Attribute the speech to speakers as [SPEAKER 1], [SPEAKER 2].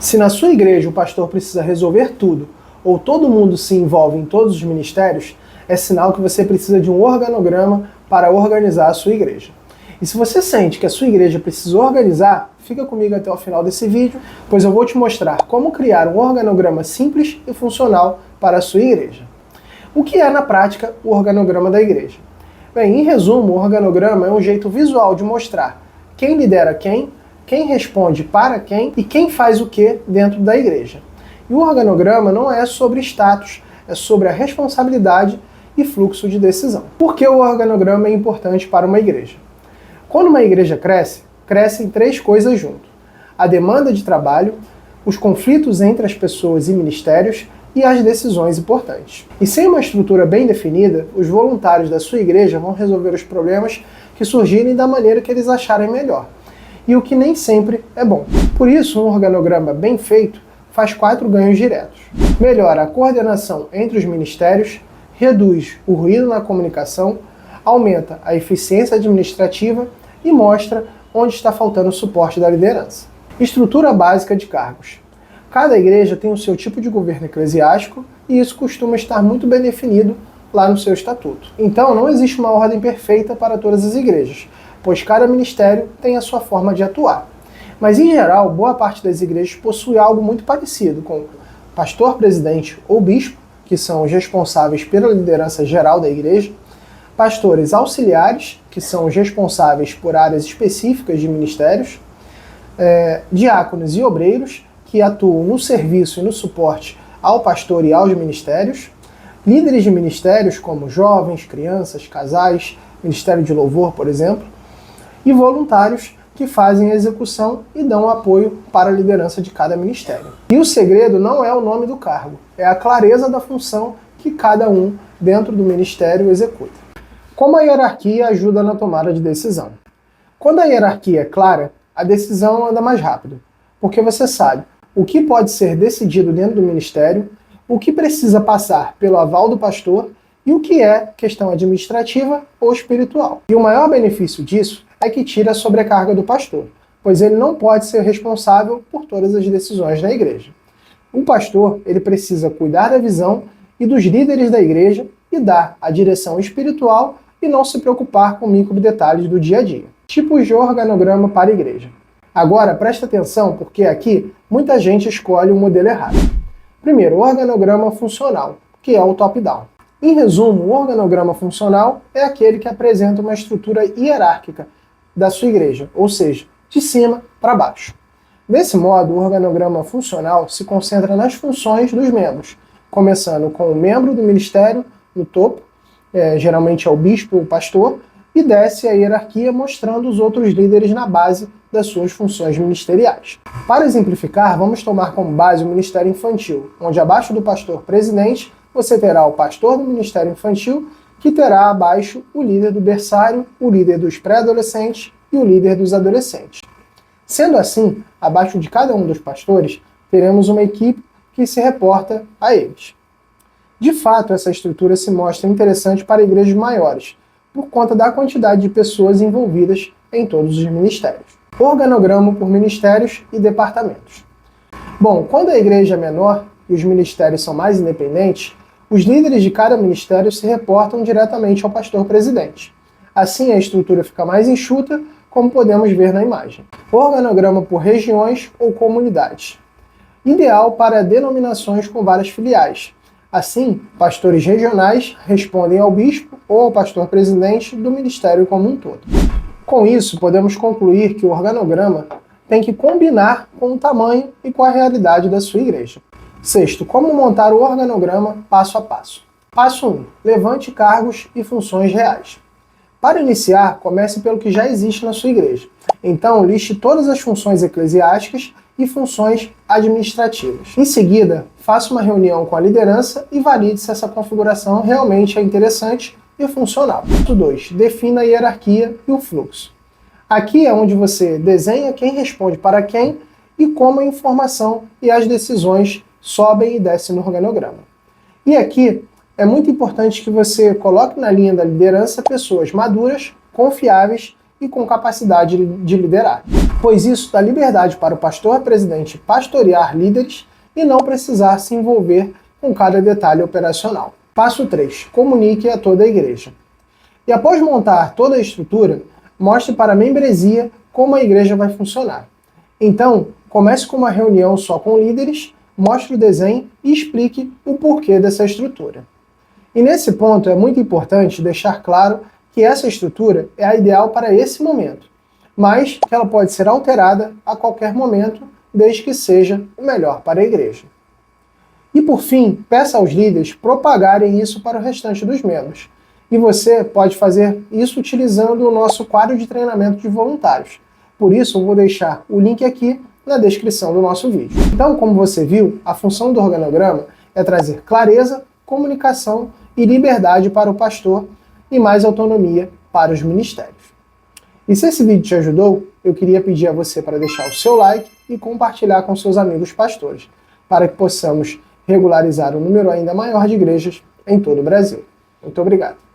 [SPEAKER 1] Se na sua igreja o pastor precisa resolver tudo, ou todo mundo se envolve em todos os ministérios, é sinal que você precisa de um organograma para organizar a sua igreja. E se você sente que a sua igreja precisa organizar, fica comigo até o final desse vídeo, pois eu vou te mostrar como criar um organograma simples e funcional para a sua igreja. O que é, na prática, o organograma da igreja? Bem, em resumo, o organograma é um jeito visual de mostrar quem lidera quem responde para quem e quem faz o que dentro da igreja. E o organograma não é sobre status, é sobre a responsabilidade e fluxo de decisão. Por que o organograma é importante para uma igreja? Quando uma igreja cresce, crescem três coisas junto: a demanda de trabalho, os conflitos entre as pessoas e ministérios e as decisões importantes. E sem uma estrutura bem definida, os voluntários da sua igreja vão resolver os problemas que surgirem da maneira que eles acharem melhor, e o que nem sempre é bom. Por isso, um organograma bem feito faz 4 ganhos diretos. Melhora a coordenação entre os ministérios, reduz o ruído na comunicação, aumenta a eficiência administrativa e mostra onde está faltando o suporte da liderança. Estrutura básica de cargos. Cada igreja tem o seu tipo de governo eclesiástico e isso costuma estar muito bem definido lá no seu estatuto. Então, não existe uma ordem perfeita para todas as igrejas, pois cada ministério tem a sua forma de atuar. Mas, em geral, boa parte das igrejas possui algo muito parecido com pastor, presidente ou bispo, que são os responsáveis pela liderança geral da igreja, pastores auxiliares, que são os responsáveis por áreas específicas de ministérios, diáconos e obreiros, que atuam no serviço e no suporte ao pastor e aos ministérios, líderes de ministérios como jovens, crianças, casais, ministério de louvor, por exemplo, e voluntários que fazem a execução e dão apoio para a liderança de cada ministério. E o segredo não é o nome do cargo, é a clareza da função que cada um dentro do ministério executa. Como a hierarquia ajuda na tomada de decisão? Quando a hierarquia é clara, a decisão anda mais rápido, porque você sabe o que pode ser decidido dentro do ministério, o que precisa passar pelo aval do pastor e o que é questão administrativa ou espiritual. E o maior benefício disso é que tira a sobrecarga do pastor, pois ele não pode ser responsável por todas as decisões da igreja. O pastor, ele precisa cuidar da visão e dos líderes da igreja e dar a direção espiritual e não se preocupar com micro detalhes do dia a dia. Tipos de organograma para a igreja. Agora, presta atenção, porque aqui muita gente escolhe o modelo errado. Primeiro, o organograma funcional, que é o top-down. Em resumo, o organograma funcional é aquele que apresenta uma estrutura hierárquica da sua igreja, ou seja, de cima para baixo. Desse modo, o organograma funcional se concentra nas funções dos membros, começando com o membro do ministério no topo, geralmente é o bispo ou o pastor, e desce a hierarquia mostrando os outros líderes na base das suas funções ministeriais. Para exemplificar, vamos tomar como base o ministério infantil, onde abaixo do pastor presidente você terá o pastor do ministério infantil, que terá abaixo o líder do berçário, o líder dos pré-adolescentes e o líder dos adolescentes. Sendo assim, abaixo de cada um dos pastores, teremos uma equipe que se reporta a eles. De fato, essa estrutura se mostra interessante para igrejas maiores, por conta da quantidade de pessoas envolvidas em todos os ministérios. Organograma por ministérios e departamentos. Bom, quando a igreja é menor e os ministérios são mais independentes, os líderes de cada ministério se reportam diretamente ao pastor presidente. Assim, a estrutura fica mais enxuta, como podemos ver na imagem. Organograma por regiões ou comunidades. Ideal para denominações com várias filiais. Assim, pastores regionais respondem ao bispo ou ao pastor presidente do ministério como um todo. Com isso, podemos concluir que o organograma tem que combinar com o tamanho e com a realidade da sua igreja. Sexto, como montar o organograma passo a passo. Passo 1. Levante cargos e funções reais. Para iniciar, comece pelo que já existe na sua igreja. Então, liste todas as funções eclesiásticas e funções administrativas. Em seguida, faça uma reunião com a liderança e valide se essa configuração realmente é interessante e funcional. Ponto 2. Defina a hierarquia e o fluxo. Aqui é onde você desenha quem responde para quem e como a informação e as decisões sobem e descem no organograma. E aqui é muito importante que você coloque na linha da liderança pessoas maduras, confiáveis e com capacidade de liderar. pois isso dá liberdade para o pastor presidente pastorear líderes e não precisar se envolver com cada detalhe operacional. Passo 3. Comunique a toda a igreja. E após montar toda a estrutura, mostre para a membresia como a igreja vai funcionar. Então, comece com uma reunião só com líderes, mostre o desenho e explique o porquê dessa estrutura. E nesse ponto é muito importante deixar claro que essa estrutura é a ideal para esse momento, mas que ela pode ser alterada a qualquer momento, desde que seja o melhor para a igreja. E por fim, peça aos líderes propagarem isso para o restante dos membros. E você pode fazer isso utilizando o nosso quadro de treinamento de voluntários. Por isso, eu vou deixar o link aqui na descrição do nosso vídeo. Então, como você viu, a função do organograma é trazer clareza, comunicação e liberdade para o pastor e mais autonomia para os ministérios. E se esse vídeo te ajudou, eu queria pedir a você para deixar o seu like e compartilhar com seus amigos pastores, para que possamos regularizar um número ainda maior de igrejas em todo o Brasil. Muito obrigado.